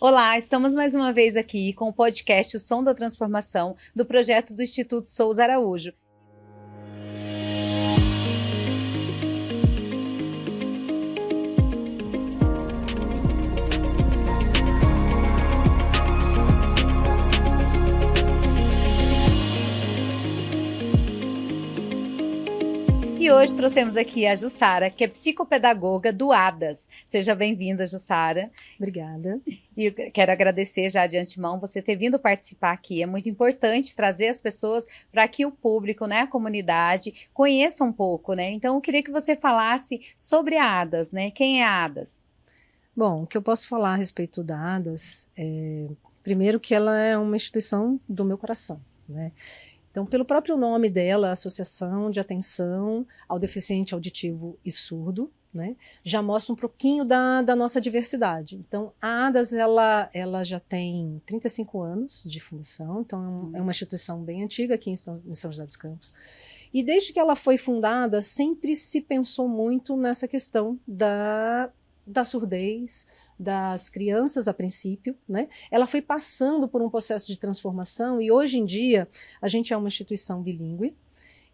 Olá, estamos mais uma vez aqui com o podcast O Som da Transformação, do projeto do Instituto Souza Araújo. E hoje trouxemos aqui a Jussara, que é psicopedagoga do ADAS. Seja bem-vinda, Jussara. Obrigada. E eu quero agradecer já de antemão você ter vindo participar aqui. É muito importante trazer as pessoas para que o público, né, a comunidade, conheça um pouco, né? Então, eu queria que você falasse sobre a ADAS, né? Quem é a ADAS? Bom, o que eu posso falar a respeito da ADAS primeiro que ela é uma instituição do meu coração, né? Então, pelo próprio nome dela, Associação de Atenção ao Deficiente Auditivo e Surdo, né, já mostra um pouquinho da nossa diversidade. Então, a ADAS, ela já tem 35 anos de fundação, então é uma instituição bem antiga aqui em São José dos Campos. E desde que ela foi fundada, sempre se pensou muito nessa questão da surdez, das crianças a princípio, né? Ela foi passando por um processo de transformação e hoje em dia a gente é uma instituição bilíngue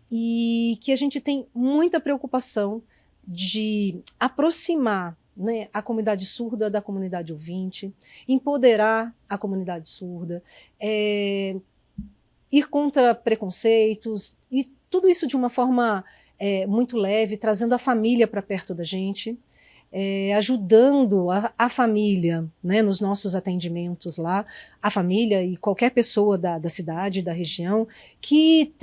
e que a gente tem muita preocupação de aproximar, né, a comunidade surda da comunidade ouvinte, empoderar a comunidade surda, ir contra preconceitos e tudo isso de uma forma muito leve, trazendo a família para perto da gente. Ajudando a família, né, nos nossos atendimentos lá, a família e qualquer pessoa da cidade, da região, que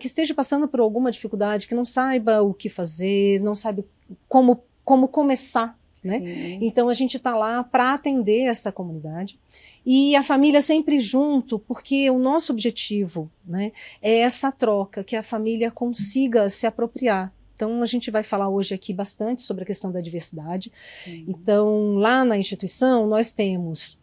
esteja passando por alguma dificuldade, que não saiba o que fazer, não sabe como começar, né? Então a gente está lá para atender essa comunidade e a família sempre junto, porque o nosso objetivo, né, é essa troca, que a família consiga se apropriar. Então, a gente vai falar hoje aqui bastante sobre a questão da diversidade. Sim. Então, lá na instituição, nós temos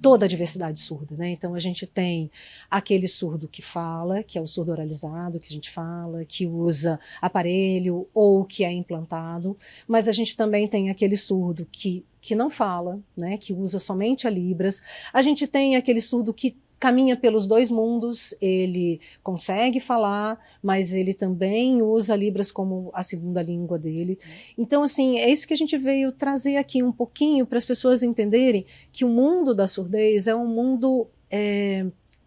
toda a diversidade surda, né? Então, a gente tem aquele surdo que fala, que é o surdo oralizado, que a gente fala, que usa aparelho ou que é implantado, mas a gente também tem aquele surdo que não fala, né? Que usa somente a Libras. A gente tem aquele surdo que caminha pelos dois mundos, ele consegue falar, mas ele também usa Libras como a segunda língua dele. Então, assim, é isso que a gente veio trazer aqui um pouquinho para as pessoas entenderem que o mundo da surdez é um mundo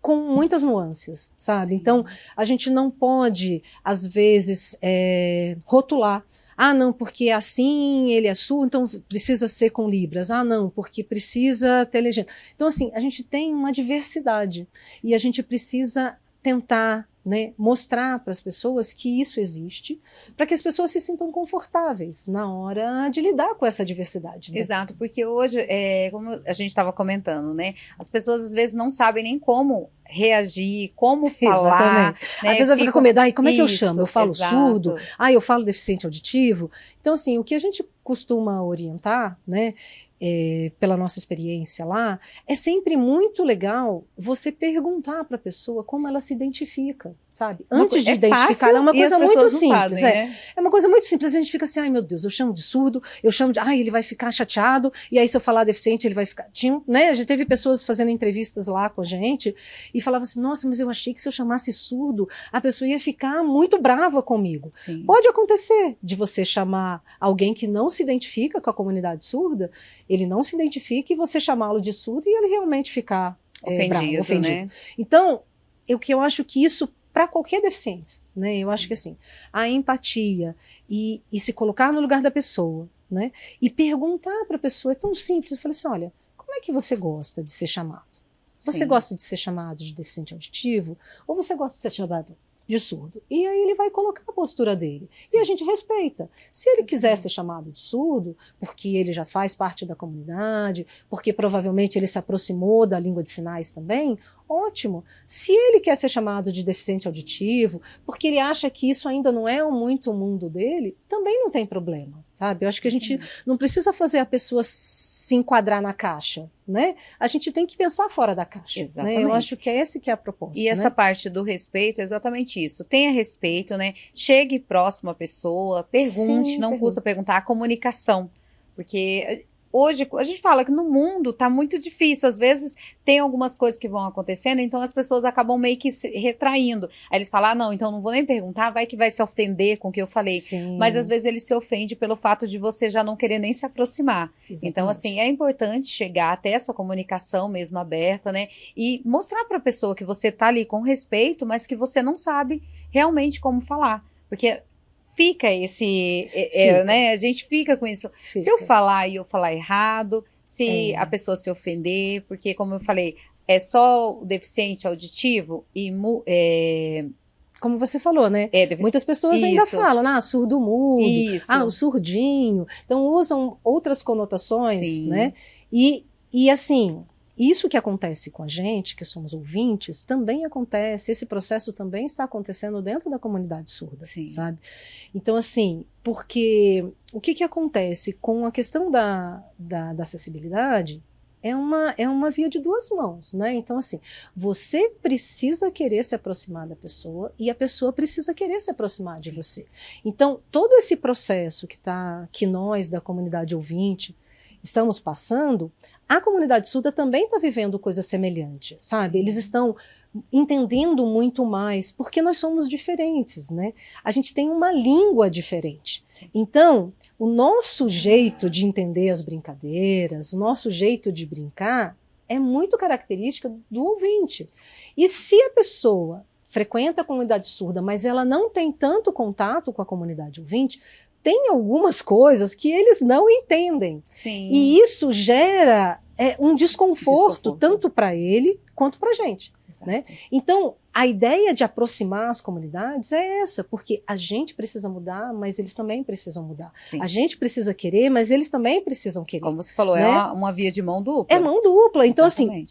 com muitas nuances, sabe? Sim. Então, a gente não pode, às vezes, rotular. Ah, não, porque assim ele é surdo, então precisa ser com Libras. Ah, não, porque precisa ter legenda. Então, assim, a gente tem uma diversidade e a gente precisa tentar, né, mostrar para as pessoas que isso existe, para que as pessoas se sintam confortáveis na hora de lidar com essa diversidade. Né? Exato, porque hoje, como a gente estava comentando, né, as pessoas às vezes não sabem nem como reagir, como falar. Né? Às vezes ela fica com medo, como é que eu chamo? Eu falo surdo? Eu falo deficiente auditivo? Então, assim, o que a gente costuma orientar, né, pela nossa experiência lá, é sempre muito legal você perguntar para a pessoa como ela se identifica, sabe? Antes de identificar, é uma coisa muito simples. Fazem, né? É uma coisa muito simples, a gente fica assim, ai meu Deus, eu chamo de surdo, eu chamo de, ele vai ficar chateado, e aí se eu falar deficiente, ele vai ficar... né? A gente teve pessoas fazendo entrevistas lá com a gente, e falava assim, nossa, mas eu achei que se eu chamasse surdo, a pessoa ia ficar muito brava comigo. Sim. Pode acontecer de você chamar alguém que não se identifica com a comunidade surda, ele não se identifica e você chamá-lo de surdo e ele realmente ficar ofendido. Né? Então, o que eu acho que isso, para qualquer deficiência, né? Eu acho que assim, a empatia e se colocar no lugar da pessoa, né? E perguntar para a pessoa, é tão simples, eu falei assim, olha, como é que você gosta de ser chamado? Você Sim. gosta de ser chamado de deficiente auditivo ou você gosta de ser chamado de surdo? E aí ele vai colocar a postura dele. Sim. E a gente respeita. Se ele quiser ser chamado de surdo, porque ele já faz parte da comunidade, porque provavelmente ele se aproximou da língua de sinais também, ótimo. Se ele quer ser chamado de deficiente auditivo, porque ele acha que isso ainda não é muito o mundo dele, também não tem problema, sabe? Eu acho que a gente não precisa fazer a pessoa se enquadrar na caixa, né? A gente tem que pensar fora da caixa. Exatamente. Né? Eu acho que é esse que é a proposta. E essa parte do respeito é exatamente isso. Tenha respeito, né? Chegue próximo à pessoa, pergunte, não custa perguntar. A comunicação. Porque hoje, a gente fala que no mundo tá muito difícil, às vezes tem algumas coisas que vão acontecendo, então as pessoas acabam meio que se retraindo. Aí eles falam, não, então não vou nem perguntar, vai que vai se ofender com o que eu falei. Sim. Mas às vezes ele se ofende pelo fato de você já não querer nem se aproximar. Exatamente. Então, assim, é importante chegar até essa comunicação mesmo aberta, né? E mostrar para a pessoa que você tá ali com respeito, mas que você não sabe realmente como falar. Porque fica esse, Fica. né? A gente fica com isso. Fica. Se eu falar e eu falar errado, se a pessoa se ofender, porque, como eu falei, é só o deficiente auditivo e como você falou, né? Muitas pessoas ainda falam, surdo-mudo, o surdinho. Então, usam outras conotações, né? E assim, isso que acontece com a gente, que somos ouvintes, também acontece, esse processo também está acontecendo dentro da comunidade surda, sabe? Então, assim, porque o que acontece com a questão da acessibilidade é uma via de duas mãos, né? Então, assim, você precisa querer se aproximar da pessoa e a pessoa precisa querer se aproximar de você. Então, todo esse processo que nós, da comunidade ouvinte, estamos passando, a comunidade surda também está vivendo coisa semelhante, sabe? Eles estão entendendo muito mais, porque nós somos diferentes, né? A gente tem uma língua diferente. Então, o nosso jeito de entender as brincadeiras, o nosso jeito de brincar, é muito característica do ouvinte. E se a pessoa frequenta a comunidade surda, mas ela não tem tanto contato com a comunidade ouvinte, tem algumas coisas que eles não entendem. E isso gera um desconforto tanto para ele quanto para a gente. Né? Então, a ideia de aproximar as comunidades é essa, porque a gente precisa mudar, mas eles também precisam mudar. A gente precisa querer, mas eles também precisam querer. Como você falou, né? É uma via de mão dupla. É mão dupla. Então, assim,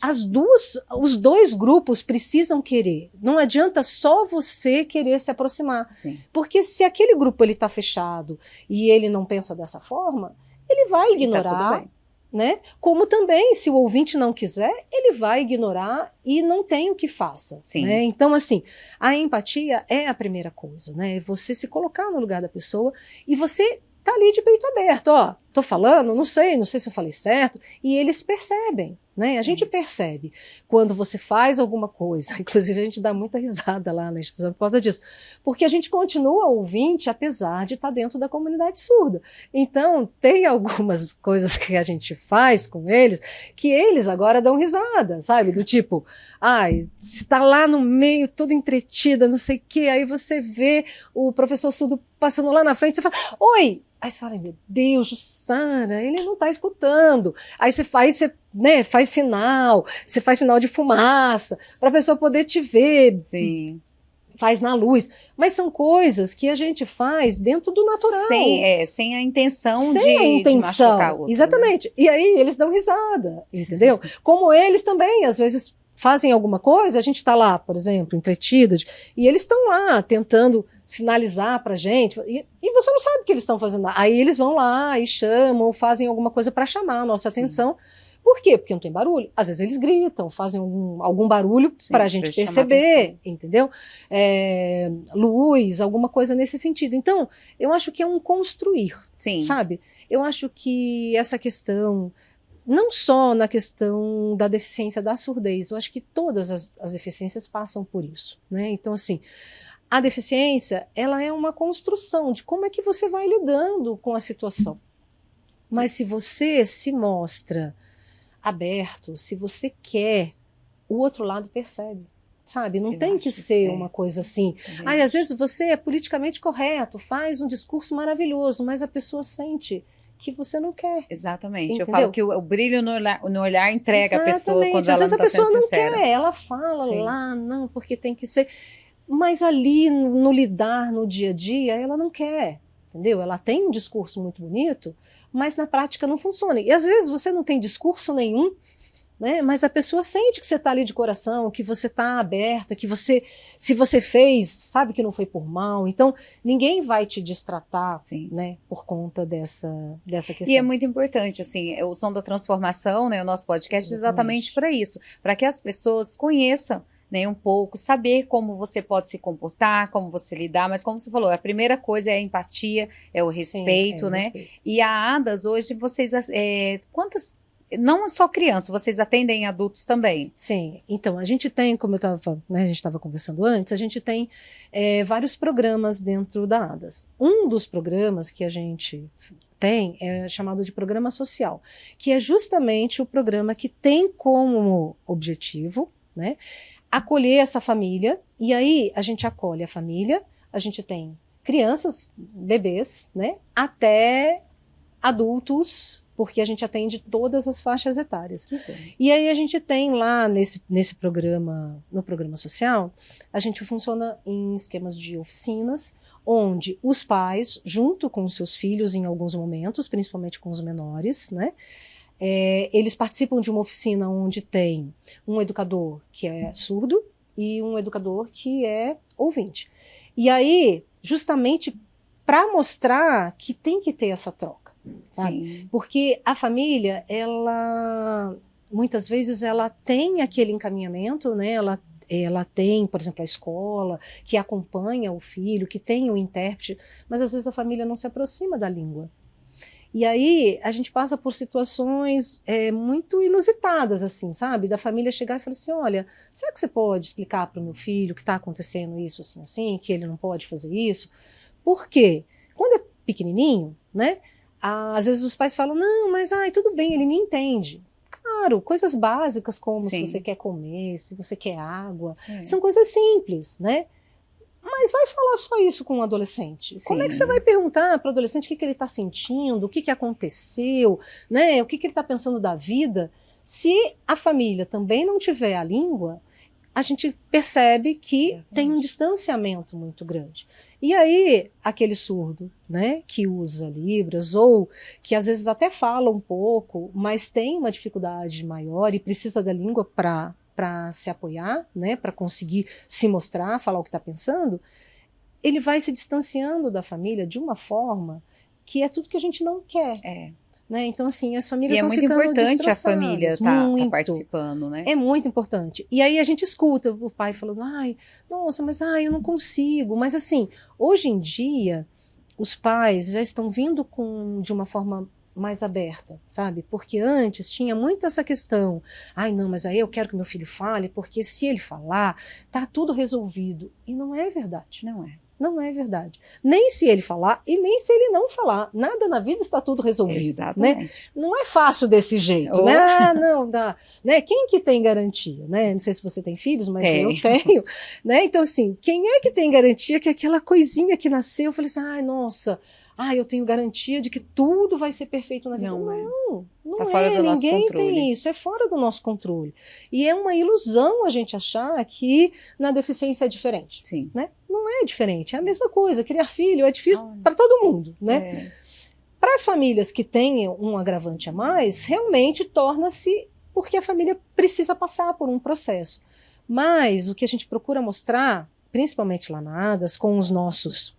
os dois grupos precisam querer. Não adianta só você querer se aproximar. Porque se aquele grupo está fechado e ele não pensa dessa forma, ele vai ignorar. Tá tudo bem. Né? Como também, se o ouvinte não quiser, ele vai ignorar e não tem o que faça. Né? Então, assim, a empatia é a primeira coisa, né? Você se colocar no lugar da pessoa e você tá ali de peito aberto, ó, tô falando, não sei se eu falei certo, e eles percebem, né? A gente percebe quando você faz alguma coisa, inclusive a gente dá muita risada lá na instituição por causa disso, porque a gente continua ouvinte apesar de estar dentro da comunidade surda. Então, tem algumas coisas que a gente faz com eles, que eles agora dão risada, sabe? Do tipo, você tá lá no meio, toda entretida, não sei o quê, aí você vê o professor surdo passando lá na frente, você fala, oi! Aí você fala, meu Deus, Jussara, ele não está escutando. Aí você faz sinal, você faz sinal de fumaça, para a pessoa poder te ver. Faz na luz. Mas são coisas que a gente faz dentro do natural. Sem a intenção de machucar o outro. Exatamente. Né? E aí eles dão risada, entendeu? Como eles também, às vezes, fazem alguma coisa, a gente está lá, por exemplo, entretida, e eles estão lá tentando sinalizar para a gente, e você não sabe o que eles estão fazendo. Aí eles vão lá e chamam, fazem alguma coisa para chamar a nossa atenção. Por quê? Porque não tem barulho. Às vezes eles gritam, fazem algum barulho para a gente perceber, entendeu? Luz, alguma coisa nesse sentido. Então, eu acho que é um construir, sabe? Eu acho que essa questão... Não só na questão da deficiência da surdez, eu acho que todas as deficiências passam por isso, né? Então, assim, a deficiência, ela é uma construção de como é que você vai lidando com a situação. Mas se você se mostra aberto, se você quer, o outro lado percebe, sabe? Não tem que ser uma coisa assim. Às vezes você é politicamente correto, faz um discurso maravilhoso, mas a pessoa sente... que você não quer. Exatamente. Entendeu? Eu falo que o brilho no olhar entrega a pessoa quando ela não está sendo sincera. Às vezes a pessoa não quer, ela fala lá, não, porque tem que ser... Mas ali, no lidar, no dia a dia, ela não quer, entendeu? Ela tem um discurso muito bonito, mas na prática não funciona. E às vezes você não tem discurso nenhum, né? Mas a pessoa sente que você está ali de coração, que você está aberta, que você, se você fez, sabe que não foi por mal. Então, ninguém vai te destratar, né, por conta dessa questão. E é muito importante, assim, o Som da Transformação, né, o nosso podcast, exatamente para isso, para que as pessoas conheçam né, um pouco, saber como você pode se comportar, como você lidar, mas como você falou, a primeira coisa é a empatia, é o respeito, o né? respeito. E a ADAS, hoje, vocês, quantas, não só crianças, vocês atendem adultos também? Sim, então a gente tem, como eu estava, né, a gente estava conversando antes, a gente tem vários programas dentro da ADAS. Um dos programas que a gente tem é chamado de programa social, que é justamente o programa que tem como objetivo, né, acolher essa família, e aí a gente acolhe a família, a gente tem crianças, bebês, né, até adultos, porque a gente atende todas as faixas etárias. E aí a gente tem lá nesse programa, no programa social, a gente funciona em esquemas de oficinas, onde os pais, junto com os seus filhos em alguns momentos, principalmente com os menores, né, eles participam de uma oficina onde tem um educador que é surdo e um educador que é ouvinte. E aí, justamente para mostrar que tem que ter essa troca. Sabe? Porque a família, ela muitas vezes ela tem aquele encaminhamento, né? Ela tem, por exemplo, a escola que acompanha o filho, que tem o intérprete, mas às vezes a família não se aproxima da língua. E aí a gente passa por situações muito inusitadas, assim, sabe? Da família chegar e falar assim, olha, será que você pode explicar para o meu filho que está acontecendo isso, assim, assim, que ele não pode fazer isso? Por quê? Quando é pequenininho, né? Às vezes os pais falam, não, mas tudo bem, ele me entende. Claro, coisas básicas como se você quer comer, se você quer água, são coisas simples, né? Mas vai falar só isso com um adolescente. Como é que você vai perguntar para o adolescente o que ele está sentindo, o que aconteceu, né? O que ele está pensando da vida? Se a família também não tiver a língua, a gente percebe que tem um distanciamento muito grande. E aí, aquele surdo, né, que usa Libras, ou que às vezes até fala um pouco, mas tem uma dificuldade maior e precisa da língua para se apoiar, né, para conseguir se mostrar, falar o que está pensando, ele vai se distanciando da família de uma forma que é tudo que a gente não quer. Né? Então, assim, as famílias vão ficando destroçadas. E é muito importante a família tá participando, né? É muito importante. E aí a gente escuta o pai falando, ai, nossa, mas eu não consigo. Mas assim, hoje em dia, os pais já estão vindo de uma forma mais aberta, sabe? Porque antes tinha muito essa questão, ai não, mas aí eu quero que meu filho fale, porque se ele falar, tá tudo resolvido. E não é verdade. Não é. Não é verdade. Nem se ele falar e nem se ele não falar. Nada na vida está tudo resolvido. Exatamente. Né? Não é fácil desse jeito. Né? Não dá. Né? Quem que tem garantia? Né? Não sei se você tem filhos, mas eu tenho. Né? Então, assim, quem é que tem garantia que aquela coisinha que nasceu, eu falei assim, ai, nossa, eu tenho garantia de que tudo vai ser perfeito na vida. Não tá fora do nosso controle. Ninguém tem isso, é fora do nosso controle. E é uma ilusão a gente achar que na deficiência é diferente. Sim. Né? Não é diferente, é a mesma coisa. Criar filho é difícil para todo mundo, né? Para as famílias que têm um agravante a mais, realmente torna-se porque a família precisa passar por um processo. Mas o que a gente procura mostrar, principalmente lá na ADAS, com os nossos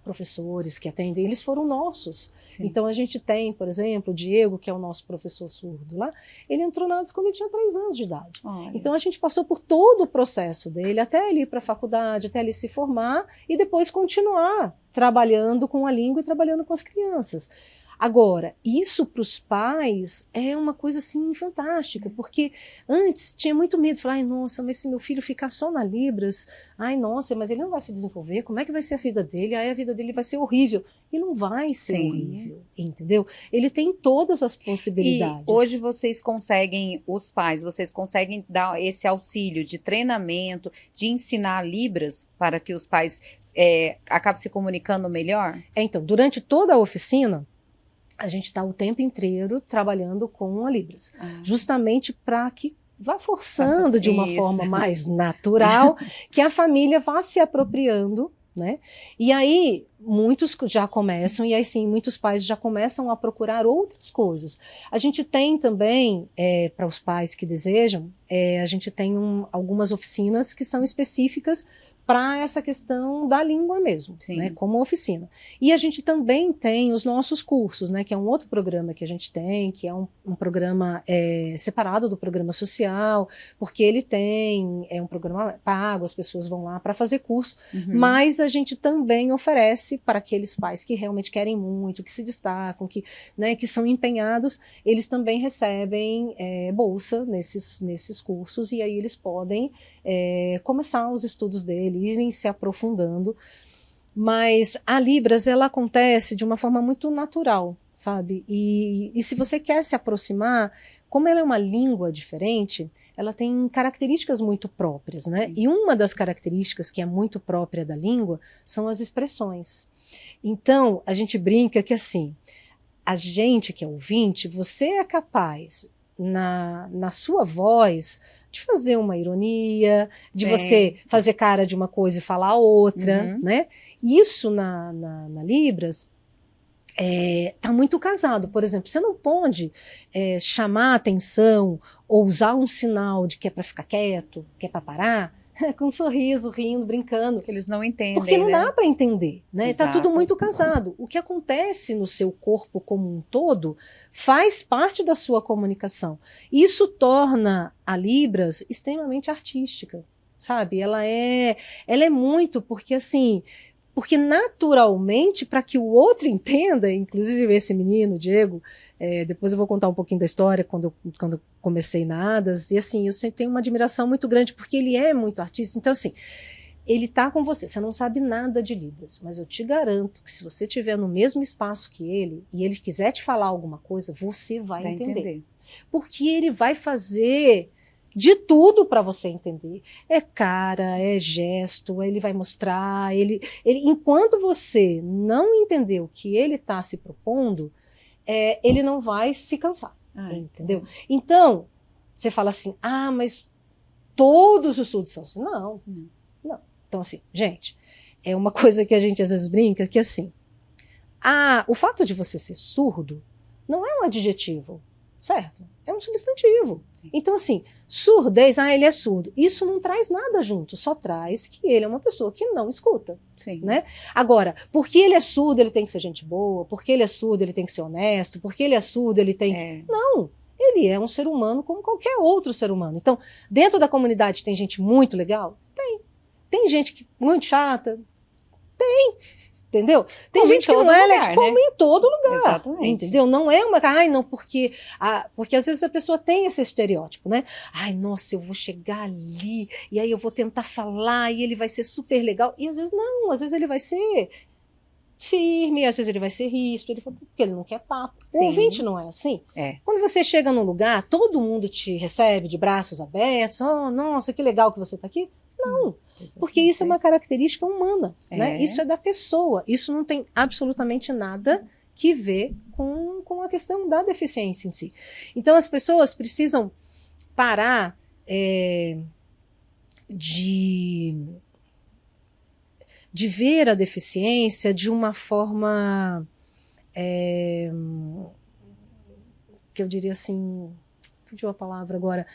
professores que atendem, eles foram nossos. Sim. Então a gente tem, por exemplo, o Diego, que é o nosso professor surdo lá, ele entrou na ADAS quando ele tinha 3 anos de idade. Olha. Então a gente passou por todo o processo dele, até ele ir para a faculdade, até ele se formar e depois continuar trabalhando com a língua e trabalhando com as crianças. Agora, isso para os pais é uma coisa assim fantástica, porque antes tinha muito medo, falar, ai nossa, mas se meu filho ficar só na Libras, ai nossa, mas ele não vai se desenvolver, como é que vai ser a vida dele? Aí a vida dele vai ser horrível. E não vai ser horrível, entendeu? Ele tem todas as possibilidades. E hoje vocês conseguem, os pais, vocês conseguem dar esse auxílio de treinamento, de ensinar Libras para que os pais acabem se comunicando melhor? Então, durante toda a oficina, a gente está o tempo inteiro trabalhando com a Libras, justamente para que vá forçando de uma forma mais natural, que a família vá se apropriando, né? E aí muitos já começam, e aí sim, muitos pais já começam a procurar outras coisas. A gente tem também, para os pais que desejam, a gente tem algumas oficinas que são específicas para essa questão da língua mesmo, né, como oficina. E a gente também tem os nossos cursos, né, que é um outro programa que a gente tem, que é um programa separado do programa social, porque ele é um programa pago, as pessoas vão lá para fazer curso, mas a gente também oferece para aqueles pais que realmente querem muito, que se destacam, né, que são empenhados, eles também recebem bolsa nesses cursos, e aí eles podem começar os estudos deles, irem se aprofundando, mas a Libras, ela acontece de uma forma muito natural, sabe? E se você quer se aproximar, como ela é uma língua diferente, ela tem características muito próprias, né? Sim. E uma das características que é muito própria da língua são as expressões. Então, a gente brinca que assim, a gente que é ouvinte, você é capaz, na sua voz, de fazer uma ironia, de você fazer cara de uma coisa e falar outra, né? Isso na Libras tá muito casado. Por exemplo, você não pode chamar atenção ou usar um sinal de que é para ficar quieto, que é para parar, com um sorriso, rindo, brincando. Que eles não entendem, porque não né? dá para entender, né? Está tudo muito casado. O que acontece no seu corpo como um todo faz parte da sua comunicação. Isso torna a Libras extremamente artística, sabe? Ela é muito, porque assim, porque naturalmente, para que o outro entenda, inclusive esse menino, Diego, depois eu vou contar um pouquinho da história quando eu comecei na ADAS, e assim, eu sempre tenho uma admiração muito grande, porque ele é muito artista. Então assim, ele tá com você não sabe nada de Libras, mas eu te garanto que se você estiver no mesmo espaço que ele, e ele quiser te falar alguma coisa, você vai entender. Porque ele vai fazer de tudo para você entender. É cara, é gesto, ele vai mostrar, enquanto você não entender o que ele está se propondo, ele não vai se cansar, entendeu? Então, você fala assim, mas todos os surdos são assim. Não. Então, assim, gente, é uma coisa que a gente às vezes brinca, que assim, o fato de você ser surdo não é um adjetivo, certo? É um substantivo. Então, assim, surdez, ele é surdo. Isso não traz nada junto, só traz que ele é uma pessoa que não escuta. Sim. Né? Agora, porque ele é surdo, ele tem que ser gente boa, porque ele é surdo, ele tem que ser honesto, porque ele é surdo, ele tem... Não, ele é um ser humano como qualquer outro ser humano. Então, dentro da comunidade tem gente muito legal? Tem gente muito chata? Tem. Entendeu? Tem gente que não é legal, como em todo lugar. Exatamente. Entendeu? Não é uma... não, porque às vezes a pessoa tem esse estereótipo, né? Nossa, eu vou chegar ali, e aí eu vou tentar falar, e ele vai ser super legal. E às vezes não, às vezes ele vai ser firme, às vezes ele vai ser ríspido, porque ele não quer papo. Sim. O ouvinte não é assim. Quando você chega num lugar, todo mundo te recebe de braços abertos, nossa, que legal que você está aqui. Não, porque isso é uma característica humana, né? Isso é da pessoa, isso não tem absolutamente nada que ver com a questão da deficiência em si. Então as pessoas precisam parar de ver a deficiência de uma forma que eu diria assim, fugiu a palavra agora,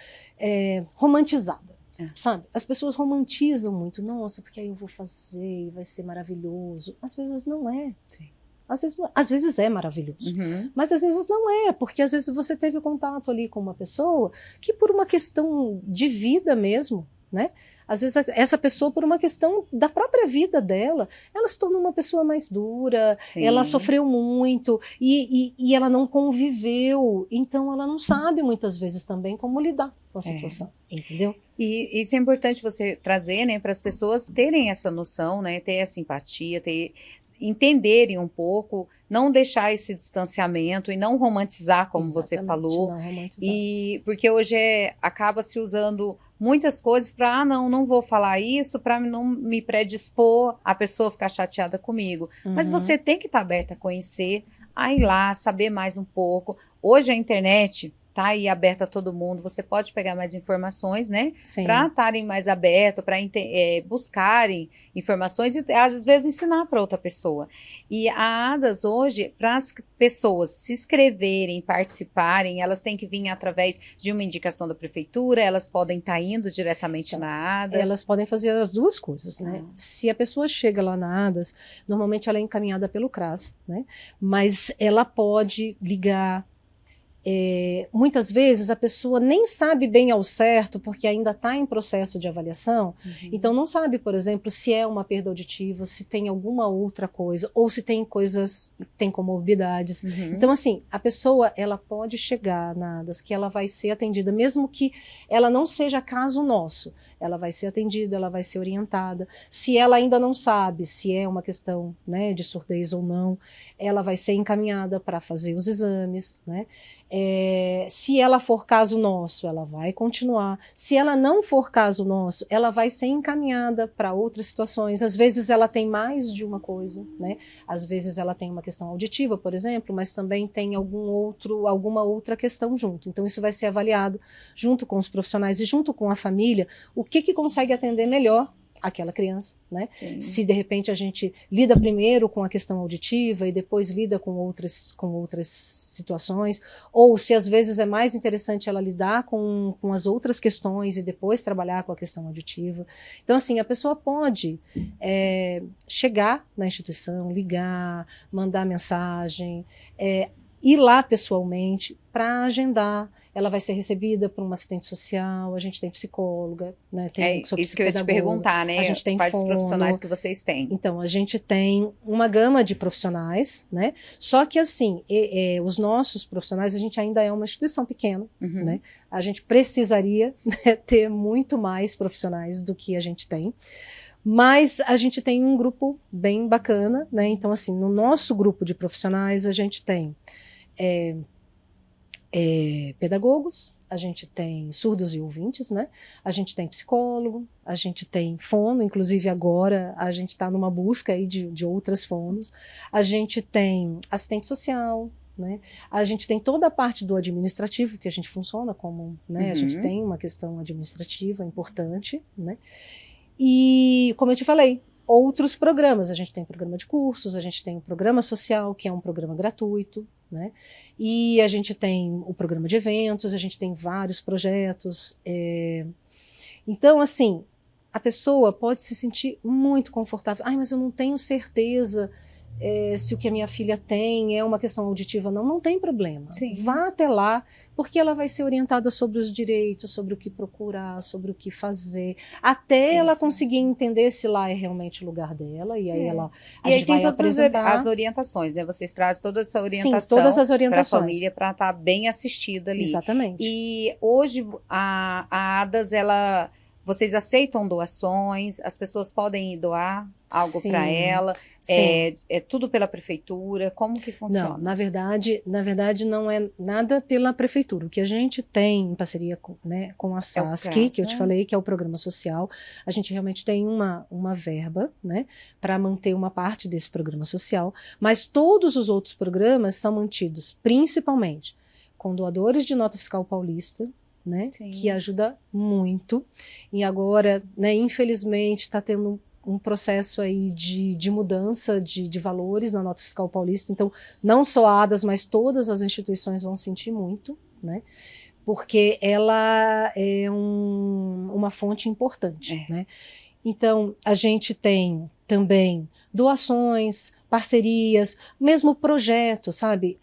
romantizada. Sabe? As pessoas romantizam muito. Nossa, porque aí eu vou fazer e vai ser maravilhoso. Às vezes não é. Sim. Às vezes é maravilhoso. Mas às vezes não é, porque às vezes você teve contato ali com uma pessoa que por uma questão de vida mesmo, né? Às vezes essa pessoa, por uma questão da própria vida dela, ela se tornou uma pessoa mais dura, ela sofreu muito e ela não conviveu, então ela não sabe muitas vezes também como lidar com a situação, entendeu? E isso é importante você trazer, né, para as pessoas terem essa noção, né, ter essa empatia, entenderem um pouco, não deixar esse distanciamento e não romantizar, como você falou. Não romantizar. E porque hoje acaba se usando muitas coisas para não vou falar isso, para não me predispor a pessoa ficar chateada comigo. Mas você tem que estar aberta a conhecer, a ir lá, saber mais um pouco. Hoje a internet tá aí aberta a todo mundo, você pode pegar mais informações, né? Sim. Para estarem mais abertos, para buscarem informações e às vezes ensinar para outra pessoa. E a ADAS hoje, para as pessoas se inscreverem, participarem, elas têm que vir através de uma indicação da prefeitura, elas podem estar indo diretamente na ADAS. Elas podem fazer as duas coisas, né? Se a pessoa chega lá na ADAS, normalmente ela é encaminhada pelo CRAS, né? Mas ela pode ligar. Muitas vezes a pessoa nem sabe bem ao certo, porque ainda está em processo de avaliação, então não sabe, por exemplo, se é uma perda auditiva, se tem alguma outra coisa, ou se tem coisas, tem comorbidades. Então, assim, a pessoa, ela pode chegar na ADAS, que ela vai ser atendida, mesmo que ela não seja caso nosso, ela vai ser atendida, ela vai ser orientada. Se ela ainda não sabe se é uma questão, né, de surdez ou não, ela vai ser encaminhada para fazer os exames, né? Se ela for caso nosso, ela vai continuar. Se ela não for caso nosso, ela vai ser encaminhada para outras situações. Às vezes ela tem mais de uma coisa, né? Às vezes ela tem uma questão auditiva, por exemplo, mas também tem alguma outra questão junto. Então isso vai ser avaliado junto com os profissionais e junto com a família, o que consegue atender melhor aquela criança, né? Sim. Se de repente a gente lida primeiro com a questão auditiva e depois lida com outras situações, ou se às vezes é mais interessante ela lidar com as outras questões e depois trabalhar com a questão auditiva. Então, assim, a pessoa pode chegar na instituição, ligar, mandar mensagem, ir lá pessoalmente para agendar. Ela vai ser recebida por um assistente social, a gente tem psicóloga, né? Tem isso que eu ia te perguntar, né? A gente tem quais profissionais que vocês têm? Então, a gente tem uma gama de profissionais, né? Só que, assim, os nossos profissionais, a gente ainda é uma instituição pequena, né? A gente precisaria, né, ter muito mais profissionais do que a gente tem. Mas a gente tem um grupo bem bacana, né? Então, assim, no nosso grupo de profissionais, a gente tem pedagogos, a gente tem surdos e ouvintes, né? A gente tem psicólogo, a gente tem fono, inclusive agora a gente está numa busca aí de outras fonos. A gente tem assistente social, né? A gente tem toda a parte do administrativo, que a gente funciona como, né? A gente tem uma questão administrativa importante, né? E, como eu te falei, outros programas. A gente tem programa de cursos, a gente tem o programa social, que é um programa gratuito, né? E a gente tem o programa de eventos, a gente tem vários projetos. Então, assim, a pessoa pode se sentir muito confortável. Ai, mas eu não tenho certeza se o que a minha filha tem é uma questão auditiva. Não tem problema. Sim. Vá até lá, porque ela vai ser orientada sobre os direitos, sobre o que procurar, sobre o que fazer, até ela conseguir entender se lá é realmente o lugar dela, e aí a gente vai apresentar as orientações, né? Vocês trazem toda essa orientação para a família, para estar bem assistida ali. Exatamente. E hoje a ADAS, vocês aceitam doações? As pessoas podem ir doar algo para ela? É tudo pela prefeitura? Como que funciona? Não, na verdade não é nada pela prefeitura. O que a gente tem em parceria com a SASC, que eu te falei, que é o programa social, a gente realmente tem uma verba, né, para manter uma parte desse programa social, mas todos os outros programas são mantidos principalmente com doadores de nota fiscal paulista, né, que ajuda muito. E agora, né, infelizmente, está tendo um processo aí de mudança de valores na nota fiscal paulista. Então, não só a ADAS, mas todas as instituições vão sentir muito, né, porque ela é uma fonte importante, né. Então, a gente tem também doações, parcerias, mesmo projetos, sabe?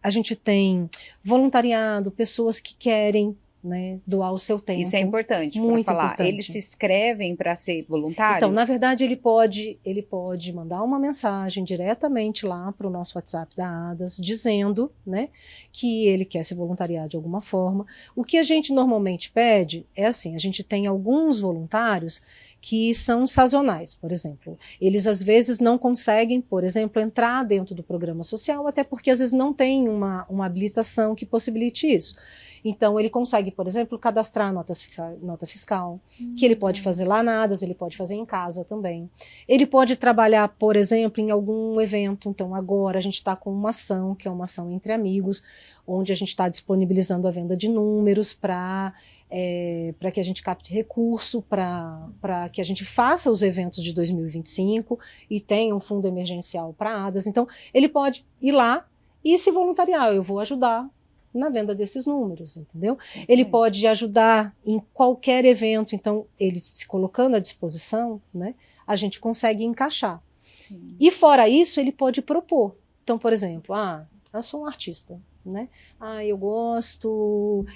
A gente tem voluntariado, pessoas que querem, né, doar o seu tempo. Isso é importante para falar. Importante. Eles se inscrevem para ser voluntários? Então, na verdade, ele pode mandar uma mensagem diretamente lá para o nosso WhatsApp da ADAS, dizendo, né, que ele quer se voluntariar de alguma forma. O que a gente normalmente pede é assim, a gente tem alguns voluntários que são sazonais, por exemplo. Eles, às vezes, não conseguem, por exemplo, entrar dentro do programa social, até porque, às vezes, não tem uma habilitação que possibilite isso. Então, ele consegue consegue, por exemplo, cadastrar nota fiscal, que ele pode fazer lá na ADAS, ele pode fazer em casa também. Ele pode trabalhar, por exemplo, em algum evento. Então, agora a gente está com uma ação, que é uma ação entre amigos, onde a gente está disponibilizando a venda de números para que a gente capte recurso, para que a gente faça os eventos de 2025 e tenha um fundo emergencial para ADAS. Então, ele pode ir lá e se voluntariar. Eu vou ajudar na venda desses números, entendeu? Ele pode ajudar em qualquer evento. Então, ele se colocando à disposição, né, a gente consegue encaixar. Sim. E fora isso, ele pode propor. Então, por exemplo, eu sou um artista, né?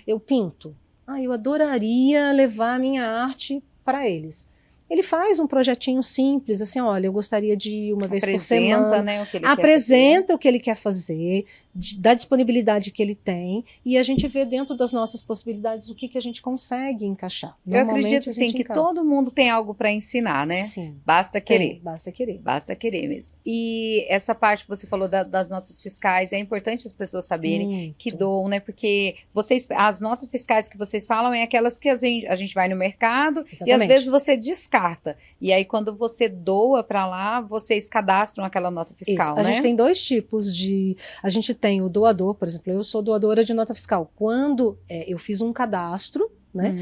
Eu pinto. Eu adoraria levar a minha arte para eles. Ele faz um projetinho simples, assim, olha, eu gostaria de uma vez por semana. Né, o que ele apresenta o que ele quer fazer, da disponibilidade que ele tem, e a gente vê dentro das nossas possibilidades o que a gente consegue encaixar. Eu acredito, sim, que todo mundo tem algo para ensinar, né? Sim. Basta querer. Basta querer. Basta querer mesmo. E essa parte que você falou das notas fiscais, é importante as pessoas saberem que doam, né? Porque as notas fiscais que vocês falam é aquelas que a gente vai no mercado. Exatamente. E às vezes você descarta. E aí, quando você doa para lá, vocês cadastram aquela nota fiscal, né? A gente tem dois tipos de... A gente tem o doador, por exemplo, eu sou doadora de nota fiscal. Quando eu fiz um cadastro, né,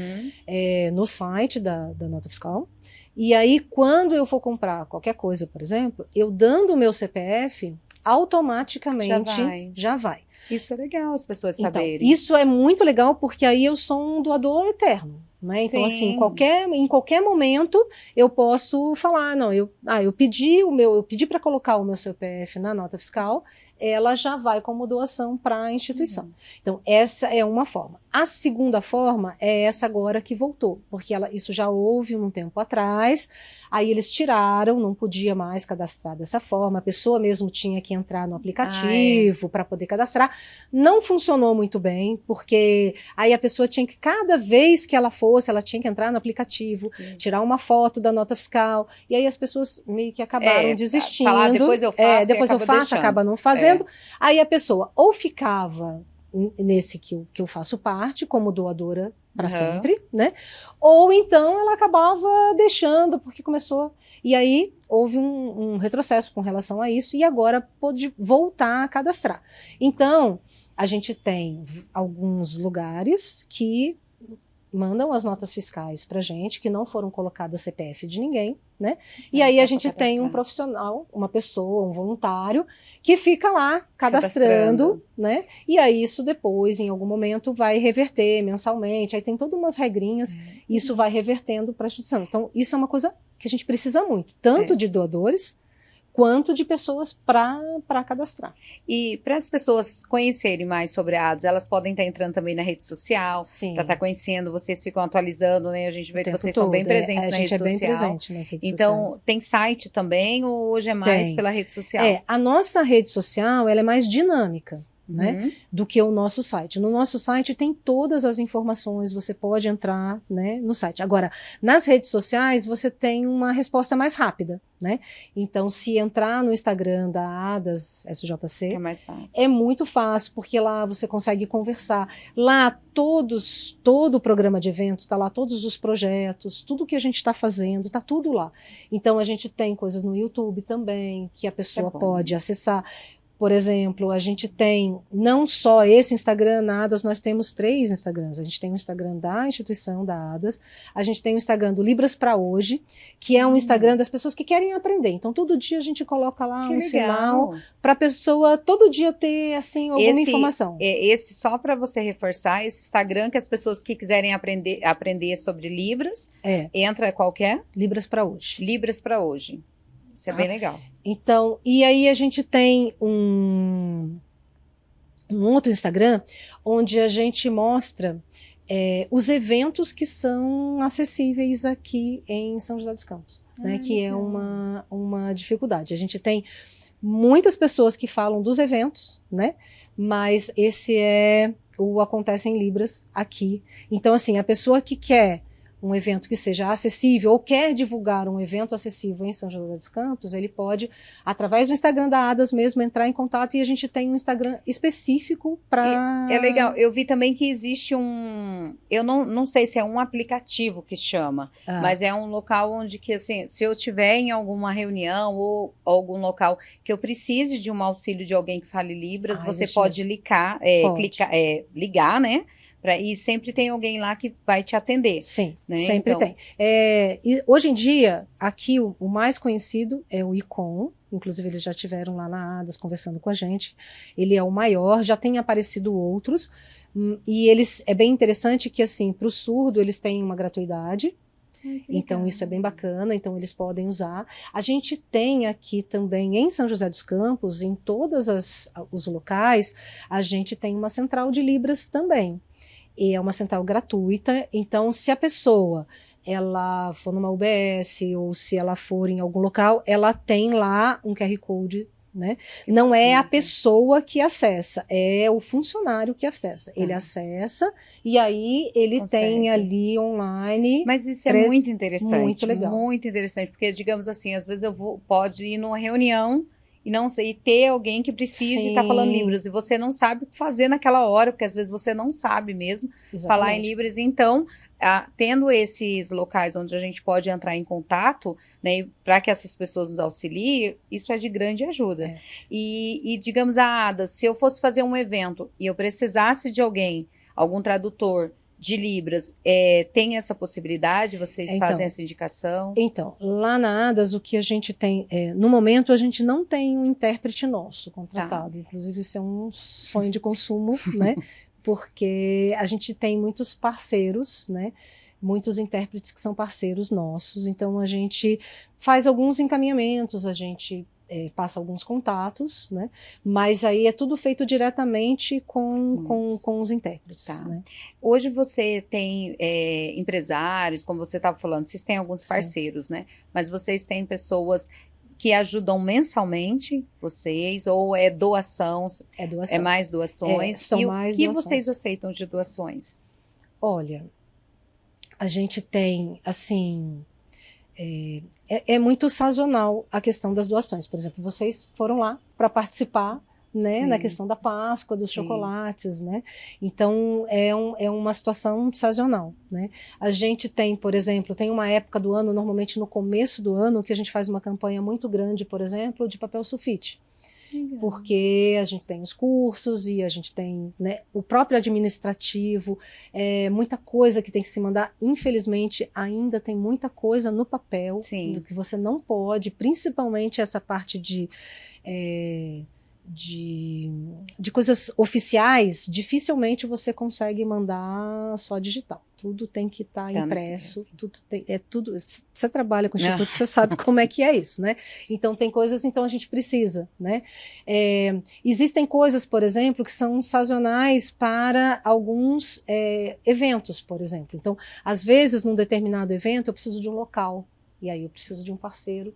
no site da nota fiscal, e aí, quando eu for comprar qualquer coisa, por exemplo, eu dando o meu CPF, automaticamente já vai. Isso é legal as pessoas saberem. Então, isso é muito legal, porque aí eu sou um doador eterno. Né? Então, assim, em qualquer momento eu posso falar, não, eu pedi para colocar o meu CPF na nota fiscal, ela já vai como doação para a instituição. Então, essa é uma forma. A segunda forma é essa agora que voltou, porque isso já houve um tempo atrás, aí eles tiraram, não podia mais cadastrar dessa forma, a pessoa mesmo tinha que entrar no aplicativo para poder cadastrar. Não funcionou muito bem, porque aí a pessoa tinha que, cada vez que ela tinha que entrar no aplicativo, tirar uma foto da nota fiscal, e aí as pessoas meio que acabaram desistindo. Falar, depois eu faço, depois eu faço, deixando. Acaba não fazendo. Aí a pessoa ou ficava nesse que eu faço parte, como doadora para sempre, né? Ou então ela acabava deixando, porque começou... E aí houve um retrocesso com relação a isso, e agora pôde voltar a cadastrar. Então, a gente tem alguns lugares que mandam as notas fiscais para gente, que não foram colocadas CPF de ninguém, né? E aí a gente tem um profissional, uma pessoa, um voluntário, que fica lá cadastrando, né? E aí isso depois, em algum momento, vai reverter mensalmente, aí tem todas umas regrinhas, e isso vai revertendo para a instituição. Então, isso é uma coisa que a gente precisa muito, tanto de doadores, quanto de pessoas para cadastrar. E para as pessoas conhecerem mais sobre a ADAS, elas podem estar entrando também na rede social, para estar conhecendo, vocês ficam atualizando, né? A gente vê que vocês são bem presentes na rede social. A gente é bem presente nas redes sociais. Então, tem site também, ou hoje é mais pela rede social? A nossa rede social, ela é mais dinâmica, né, do que o nosso site. No nosso site tem todas as informações, você pode entrar, né, no site. Agora, nas redes sociais, você tem uma resposta mais rápida, né? Então, se entrar no Instagram da ADAS SJC, é mais fácil. É muito fácil, porque lá você consegue conversar. Lá, todo o programa de eventos está lá, todos os projetos, tudo que a gente está fazendo, está tudo lá. Então, a gente tem coisas no YouTube também, que a pessoa pode acessar. Por exemplo, a gente tem não só esse Instagram na ADAS, nós temos 3 Instagrams. A gente tem o Instagram da instituição da ADAS, a gente tem o Instagram do Libras para Hoje, que é um Instagram das pessoas que querem aprender. Então, todo dia a gente coloca lá um sinal para a pessoa todo dia ter assim, alguma informação. Esse, só para você reforçar, esse Instagram que as pessoas que quiserem aprender sobre Libras, entra qualquer? Libras para Hoje. Libras para Hoje. Isso é bem legal. Então, e aí a gente tem um outro Instagram onde a gente mostra os eventos que são acessíveis aqui em São José dos Campos, né, que é uma dificuldade. A gente tem muitas pessoas que falam dos eventos, né, mas esse é o Acontece em Libras aqui. Então, assim, a pessoa que quer um evento que seja acessível ou quer divulgar um evento acessível em São José dos Campos, ele pode, através do Instagram da ADAS mesmo, entrar em contato, e a gente tem um Instagram específico para... É legal. Eu vi também que existe eu não sei se é um aplicativo que chama, mas é um local onde que, assim, se eu estiver em alguma reunião ou algum local que eu precise de um auxílio de alguém que fale Libras, você pode ligar, ligar, né? E sempre tem alguém lá que vai te atender. Sim, né? sempre então... tem. E hoje em dia, aqui o mais conhecido é o ICOM, inclusive eles já estiveram lá na ADAS conversando com a gente. Ele é o maior, já tem aparecido outros, e é bem interessante que, assim, para o surdo eles têm uma gratuidade. Então isso é bem bacana, então eles podem usar. A gente tem aqui também em São José dos Campos, em todos os locais, a gente tem uma central de Libras também. E é uma central gratuita, então se a pessoa ela for numa UBS ou se ela for em algum local, ela tem lá um QR Code, né? Não é a pessoa que acessa, é o funcionário que acessa. Ele acessa e aí ele tem ali online. Mas isso é muito interessante. Muito legal. Muito interessante, porque, digamos assim, às vezes pode ir numa reunião e não sei, ter alguém que precise estar falando Libras, e você não sabe o que fazer naquela hora, porque às vezes você não sabe mesmo falar em Libras. Então, tendo esses locais onde a gente pode entrar em contato, né, para que essas pessoas nos auxiliem, isso é de grande ajuda. E digamos, Ada, se eu fosse fazer um evento e eu precisasse de algum tradutor de Libras, tem essa possibilidade? Vocês fazem essa indicação? Então, lá na ADAS, o que a gente tem, no momento a gente não tem um intérprete nosso contratado, inclusive isso é um sonho de consumo, né? Porque a gente tem muitos parceiros, né? Muitos intérpretes que são parceiros nossos, então a gente faz alguns encaminhamentos, a gente passa alguns contatos, né? Mas aí é tudo feito diretamente com os intérpretes. Né? Hoje você tem empresários, como você estava falando, vocês têm alguns parceiros, né? Mas vocês têm pessoas que ajudam mensalmente vocês, ou é doação? É doação. É mais doações? São mais doações. doações. Vocês aceitam de doações? Olha, a gente tem, assim... É muito sazonal a questão das doações. Por exemplo, vocês foram lá para participar, né, na questão da Páscoa, dos chocolates, né? Então, é uma situação sazonal, né? A gente tem, por exemplo, tem uma época do ano, normalmente no começo do ano, que a gente faz uma campanha muito grande, por exemplo, de papel sulfite. Porque a gente tem os cursos e a gente tem, né, o próprio administrativo, muita coisa que tem que se mandar. Infelizmente, ainda tem muita coisa no papel do que você não pode, principalmente essa parte de coisas oficiais, dificilmente você consegue mandar só digital. Tudo tem que estar impresso, tudo. Você trabalha com o Instituto, você sabe como é que é isso, né? Então tem coisas, então a gente precisa, né? Existem coisas, por exemplo, que são sazonais para alguns eventos, por exemplo. Então, às vezes, num determinado evento, eu preciso de um local, e aí eu preciso de um parceiro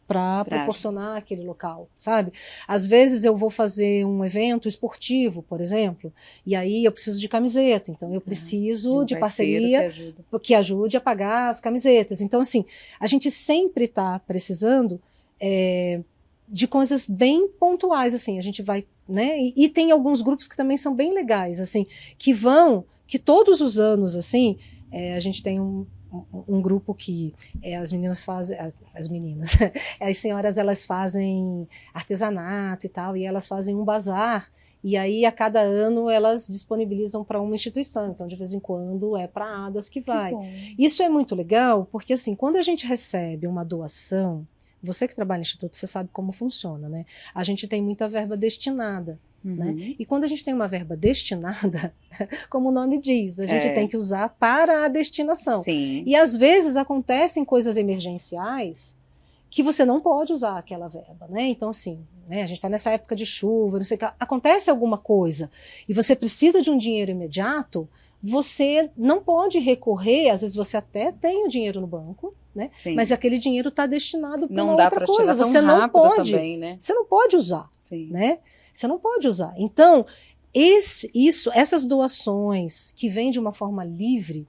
para proporcionar aquele local, sabe? Às vezes eu vou fazer um evento esportivo, por exemplo, e aí eu preciso de camiseta, então eu preciso de parceria que ajude a pagar as camisetas. Então, assim, a gente sempre está precisando de coisas bem pontuais, assim, a gente vai, né? E tem alguns grupos que também são bem legais, assim, que todos os anos, assim, a gente tem um grupo que as meninas fazem, as senhoras, elas fazem artesanato e tal, e elas fazem um bazar, e aí a cada ano elas disponibilizam para uma instituição, então de vez em quando é para a ADAS que vai. Isso é muito legal, porque assim, quando a gente recebe uma doação, você que trabalha no Instituto, você sabe como funciona, né? A gente tem muita verba destinada. Né? E quando a gente tem uma verba destinada, como o nome diz, a gente tem que usar para a destinação. E às vezes acontecem coisas emergenciais que você não pode usar aquela verba, né? Então, assim, né, a gente está nessa época de chuva, não sei o que, acontece alguma coisa e você precisa de um dinheiro imediato, você não pode recorrer, às vezes você até tem o dinheiro no banco, né? Mas aquele dinheiro está destinado para uma outra coisa. Você não pode, também, né? Você não pode usar, né? Você não pode usar. Então, essas doações que vêm de uma forma livre,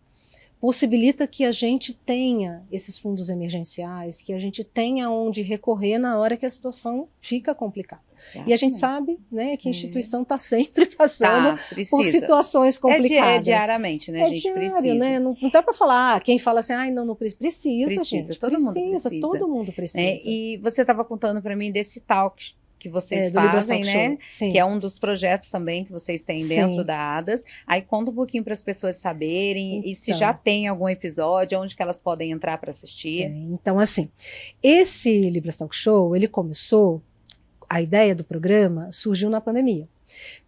possibilita que a gente tenha esses fundos emergenciais, que a gente tenha onde recorrer na hora que a situação fica complicada. Exatamente. E a gente sabe, né, que a instituição está sempre passando por situações complicadas. É diariamente, né? A gente diário, precisa. Né? Não dá para falar, quem fala assim, não precisa. Precisa, gente, todo mundo precisa. Todo mundo precisa. E você estava contando para mim desse talk que vocês fazem, né? Que é um dos projetos também que vocês têm dentro da ADAS. Aí conta um pouquinho para as pessoas saberem, então, e se já tem algum episódio, onde que elas podem entrar para assistir. Então, assim, esse Libras Talk Show, ele começou, a ideia do programa surgiu na pandemia.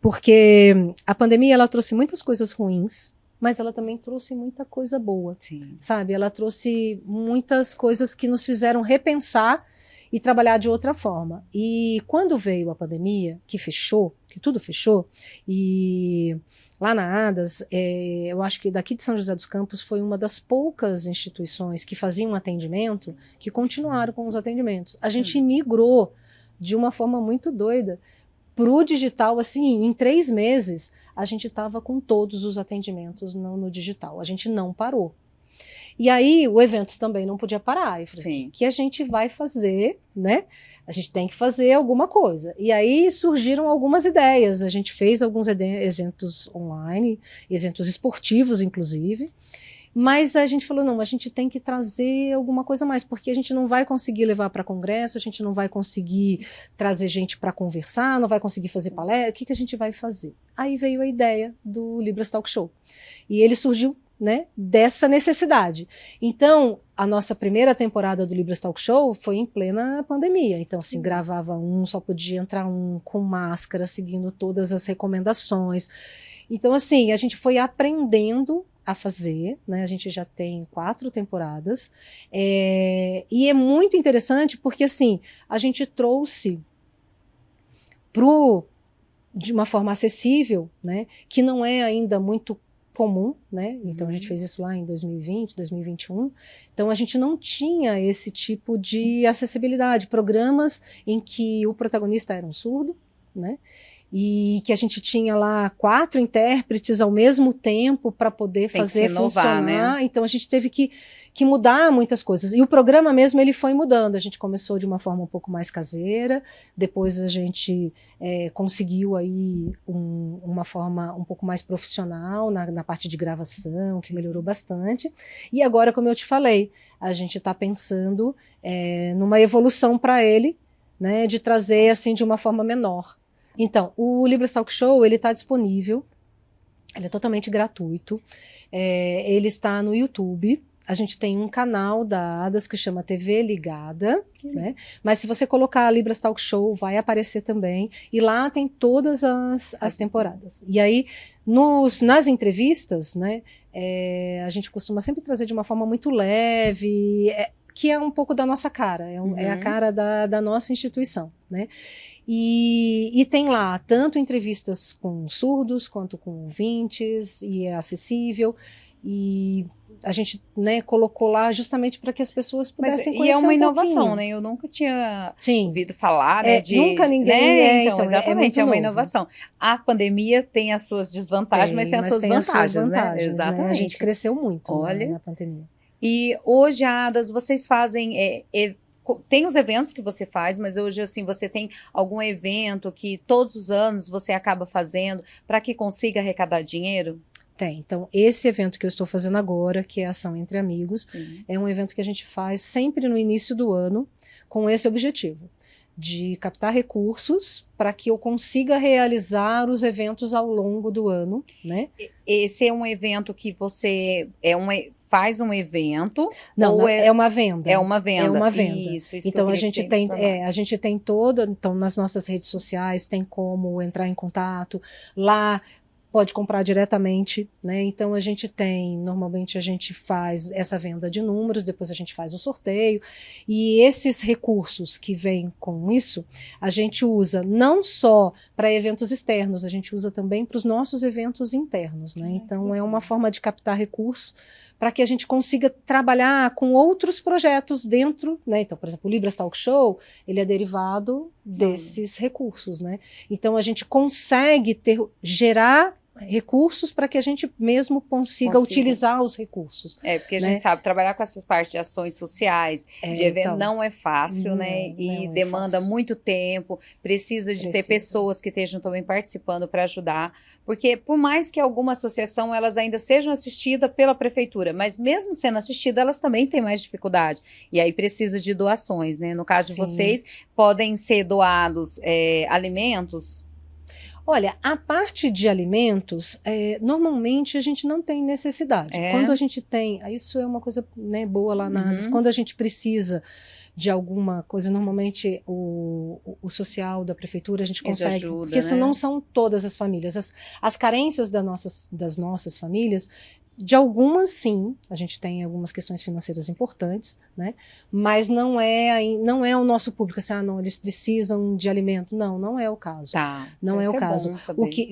Porque a pandemia, ela trouxe muitas coisas ruins, mas ela também trouxe muita coisa boa, sabe? Ela trouxe muitas coisas que nos fizeram repensar e trabalhar de outra forma. E quando veio a pandemia, que tudo fechou, e lá na ADAS, eu acho que daqui de São José dos Campos foi uma das poucas instituições que faziam atendimento que continuaram com os atendimentos. A gente migrou de uma forma muito doida para o digital, assim, em 3 meses, a gente estava com todos os atendimentos no digital. A gente não parou. E aí, o evento também não podia parar. Eu falei, o que a gente vai fazer, né? A gente tem que fazer alguma coisa. E aí surgiram algumas ideias. A gente fez alguns eventos online, eventos esportivos, inclusive. Mas a gente falou, não, a gente tem que trazer alguma coisa a mais, porque a gente não vai conseguir levar para congresso, a gente não vai conseguir trazer gente para conversar, não vai conseguir fazer palestra, o que a gente vai fazer? Aí veio a ideia do Libras Talk Show. E ele surgiu, né, dessa necessidade. Então, a nossa primeira temporada do Libras Talk Show foi em plena pandemia. Então, assim, gravava só podia entrar com máscara, seguindo todas as recomendações. Então, assim, a gente foi aprendendo a fazer, né? A gente já tem 4 temporadas. E é muito interessante porque, assim, a gente trouxe de uma forma acessível, né? Que não é ainda muito comum, né? Então a gente fez isso lá em 2020, 2021. Então a gente não tinha esse tipo de acessibilidade, programas em que o protagonista era um surdo, né? E que a gente tinha lá 4 intérpretes ao mesmo tempo para poder fazer funcionar. Né? Então a gente teve que mudar muitas coisas. E o programa mesmo ele foi mudando. A gente começou de uma forma um pouco mais caseira, depois a gente conseguiu aí uma forma um pouco mais profissional na parte de gravação, que melhorou bastante. E agora, como eu te falei, a gente está pensando numa evolução para ele, né, de trazer assim de uma forma menor. Então, o Libras Talk Show, ele está disponível, ele é totalmente gratuito, ele está no YouTube, a gente tem um canal da ADAS que chama TV Ligada, né? Mas se você colocar Libras Talk Show, vai aparecer também, e lá tem todas as temporadas. E aí, nas entrevistas, né, a gente costuma sempre trazer de uma forma muito leve, que é um pouco da nossa cara, é a cara da nossa instituição, né? E tem lá tanto entrevistas com surdos quanto com ouvintes, e é acessível, e a gente, né, colocou lá justamente para que as pessoas pudessem conhecer. E é uma inovação, né? Eu nunca tinha ouvido falar, né? Nunca ninguém. Então, exatamente, é uma inovação. A pandemia tem as suas desvantagens, mas tem as suas vantagens, né? Exatamente. Né? A gente cresceu muito na pandemia. E hoje, ADAS, vocês fazem... tem os eventos que você faz, mas hoje, assim, você tem algum evento que todos os anos você acaba fazendo para que consiga arrecadar dinheiro? Tem. Então, esse evento que eu estou fazendo agora, que é a Ação Entre Amigos, é um evento que a gente faz sempre no início do ano com esse objetivo, de captar recursos para que eu consiga realizar os eventos ao longo do ano, né? Esse é um evento que você faz um evento? Não, é uma venda. É uma venda. É uma venda. Isso então a gente tem então nas nossas redes sociais tem como entrar em contato lá. Pode comprar diretamente, né? Então normalmente a gente faz essa venda de números, depois a gente faz o sorteio, e esses recursos que vêm com isso, a gente usa não só para eventos externos, a gente usa também para os nossos eventos internos, né? Então é uma forma de captar recursos para que a gente consiga trabalhar com outros projetos dentro, né? Então, por exemplo, o Libras Talk Show, ele é derivado desses recursos, né? Então a gente consegue gerar recursos para que a gente mesmo consiga utilizar os recursos. Porque a gente sabe, trabalhar com essas partes de ações sociais, de evento, então, não é fácil, né? E demanda muito tempo, precisa de ter pessoas que estejam também participando para ajudar, porque por mais que alguma associação, elas ainda sejam assistidas pela prefeitura, mas mesmo sendo assistidas, elas também têm mais dificuldade, e aí precisa de doações, né? No caso de vocês, podem ser doados alimentos. Olha, a parte de alimentos, normalmente a gente não tem necessidade. Quando a gente tem, isso é uma coisa, né, boa lá na ADES, quando a gente precisa de alguma coisa, normalmente o social da prefeitura a gente consegue, ajuda, porque senão são todas as famílias. As carências das nossas famílias, de algumas, sim, a gente tem algumas questões financeiras importantes, né? Mas não é o nosso público assim, não, eles precisam de alimento. Não é o caso. Não é o caso.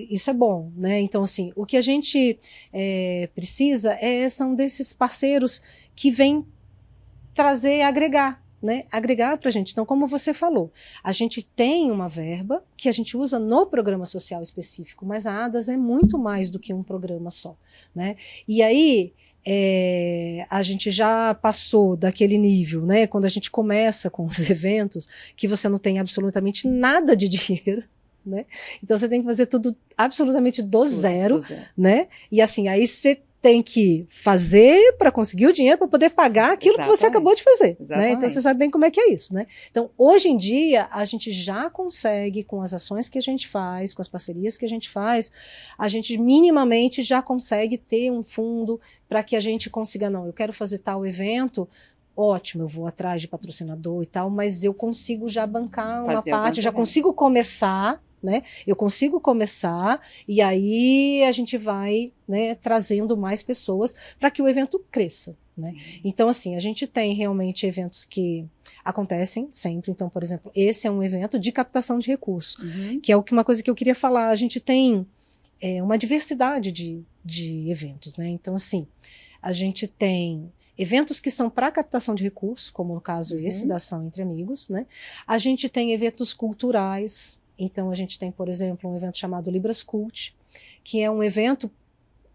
Isso é bom, né? Então, assim, o que a gente precisa são desses parceiros que vêm agregar. Né, agregar para a gente. Então, como você falou, a gente tem uma verba que a gente usa no programa social específico, mas a ADAS é muito mais do que um programa só. Né? E aí, a gente já passou daquele nível, né, quando a gente começa com os eventos, que você não tem absolutamente nada de dinheiro. Né? Então, você tem que fazer tudo absolutamente do zero. Né? E assim, aí você tem que fazer para conseguir o dinheiro para poder pagar aquilo que você acabou de fazer. Né? Então, você sabe bem como é que é isso. Né? Então, hoje em dia, a gente já consegue, com as ações que a gente faz, com as parcerias que a gente faz, a gente minimamente já consegue ter um fundo para que a gente consiga, não, eu quero fazer tal evento, ótimo, eu vou atrás de patrocinador e tal, mas eu consigo já bancar uma parte, eu já consigo começar, né? Eu consigo começar e aí a gente vai, né, trazendo mais pessoas para que o evento cresça. Né? Então, assim, a gente tem realmente eventos que acontecem sempre. Então, por exemplo, esse é um evento de captação de recursos, que é uma coisa que eu queria falar. A gente tem uma diversidade de eventos. Né? Então, assim, a gente tem eventos que são para captação de recursos, como no caso esse da Ação Entre Amigos. Né? A gente tem eventos culturais. Então, a gente tem, por exemplo, um evento chamado Libras Cult, que é um evento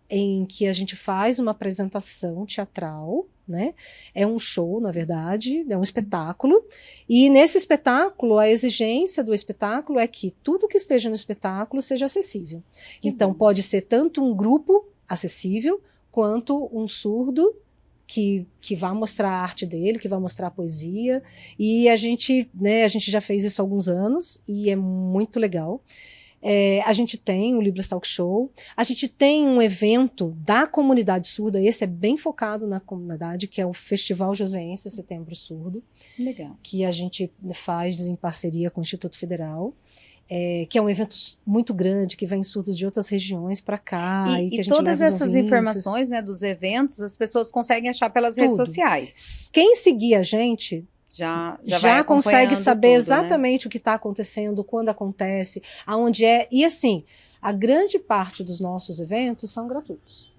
em que a gente faz uma apresentação teatral, né? É um show, na verdade, é um espetáculo, e nesse espetáculo, a exigência do espetáculo é que tudo que esteja no espetáculo seja acessível. Então, pode ser tanto um grupo acessível, quanto um surdo que vai mostrar a arte dele, que vai mostrar a poesia, e a gente já fez isso há alguns anos, e é muito legal. A gente tem o Libras Talk Show, a gente tem um evento da comunidade surda, esse é bem focado na comunidade, que é o Festival Joseense Setembro Surdo, legal, que a gente faz em parceria com o Instituto Federal. Que é um evento muito grande, que vem surdos de outras regiões para cá. E que a gente todas leva essas informações, né, dos eventos, as pessoas conseguem achar pelas redes sociais. Quem seguir a gente já consegue saber exatamente o que está acontecendo, quando acontece, aonde é. E assim, a grande parte dos nossos eventos são gratuitos.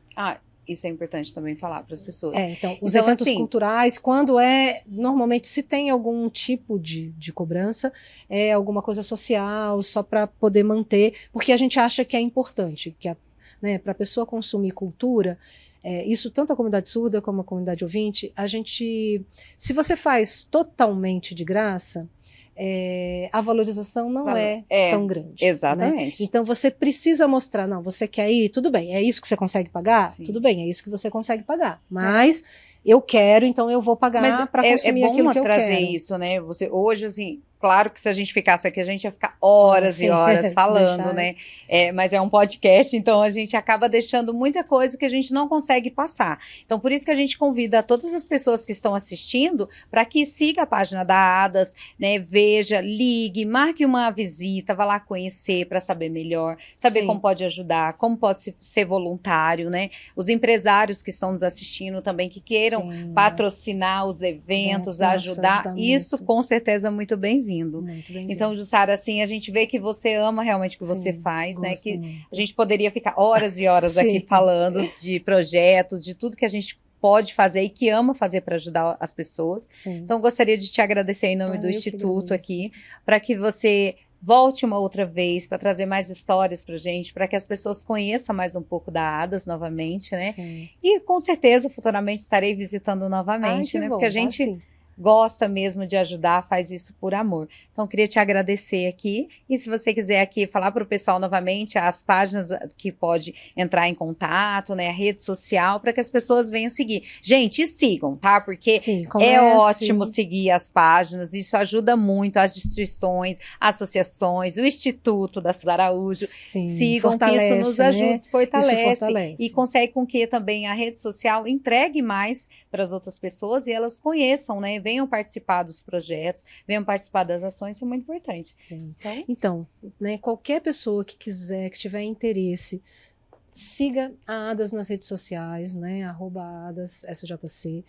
Isso é importante também falar para as pessoas. Então, os eventos culturais, quando normalmente se tem algum tipo de cobrança, alguma coisa social, só para poder manter, porque a gente acha que é importante, que para a pessoa consumir cultura, isso tanto a comunidade surda como a comunidade ouvinte, se você faz totalmente de graça, a valorização não é tão grande. Exatamente. Né? Então você precisa mostrar, não, você quer ir, tudo bem, é isso que você consegue pagar? Sim. Tudo bem, é isso que você consegue pagar. Mas eu quero, então eu vou pagar para consumir aquilo que eu quero. É bom trazer isso, né? Hoje, assim, claro que se a gente ficasse aqui, a gente ia ficar horas e horas falando, né? Mas é um podcast, então a gente acaba deixando muita coisa que a gente não consegue passar. Então, por isso que a gente convida todas as pessoas que estão assistindo para que siga a página da ADAS, né? Veja, ligue, marque uma visita, vá lá conhecer para saber melhor, saber como pode ajudar, como pode ser voluntário, né? Os empresários que estão nos assistindo também, que queiram patrocinar os eventos, ajudar, isso muito. Com certeza é muito bem-vindo. Então, Jussara, assim, a gente vê que você ama realmente o que você faz, né? Que muito. A gente poderia ficar horas e horas aqui falando de projetos, de tudo que a gente pode fazer e que ama fazer para ajudar as pessoas. Então, gostaria de te agradecer em nome do Instituto aqui, para que você Volte uma outra vez para trazer mais histórias para gente, para que as pessoas conheçam mais um pouco da Adas novamente, né? Sim. E com certeza futuramente estarei visitando novamente, Ai, que né? bom, Porque a tá gente sim. gosta mesmo de ajudar, faz isso por amor. Então, queria te agradecer aqui. E se você quiser aqui falar para o pessoal novamente as páginas que pode entrar em contato, né? A rede social, para que as pessoas venham seguir. Gente, sigam, tá? Porque Sim, é comece. ótimo seguir as páginas, isso ajuda muito as instituições, associações, o Instituto da César Araújo. Sim, Sigam, que isso nos fortalece, ajuda, né? fortalece, Isso fortalece. e consegue com que também a rede social entregue mais para as outras pessoas e elas conheçam, né? Venham participar dos projetos, venham participar das ações, isso é muito importante. Sim. Então, Então, né, qualquer pessoa que quiser, que tiver interesse, siga a Adas nas redes sociais, né, @AdasSJC.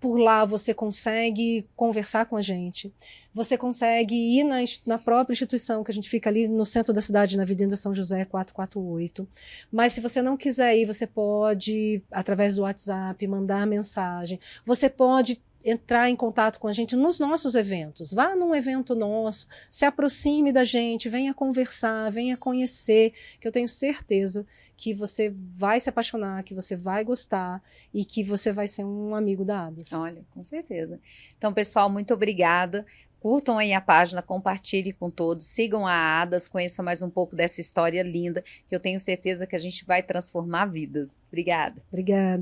Por lá você consegue conversar com a gente, você consegue ir na própria instituição, que a gente fica ali no centro da cidade, na Avenida São José 448. Mas se você não quiser ir, você pode, através do WhatsApp, mandar mensagem. Você pode entrar em contato com a gente nos nossos eventos. Vá num evento nosso, se aproxime da gente, venha conversar, venha conhecer, que eu tenho certeza que você vai se apaixonar, que você vai gostar e que você vai ser um amigo da Adas. olha, com certeza. Então, pessoal, muito obrigada. Curtam aí a página, compartilhem com todos, sigam a Adas, conheçam mais um pouco dessa história linda, que eu tenho certeza que a gente vai transformar vidas. Obrigada. Obrigada.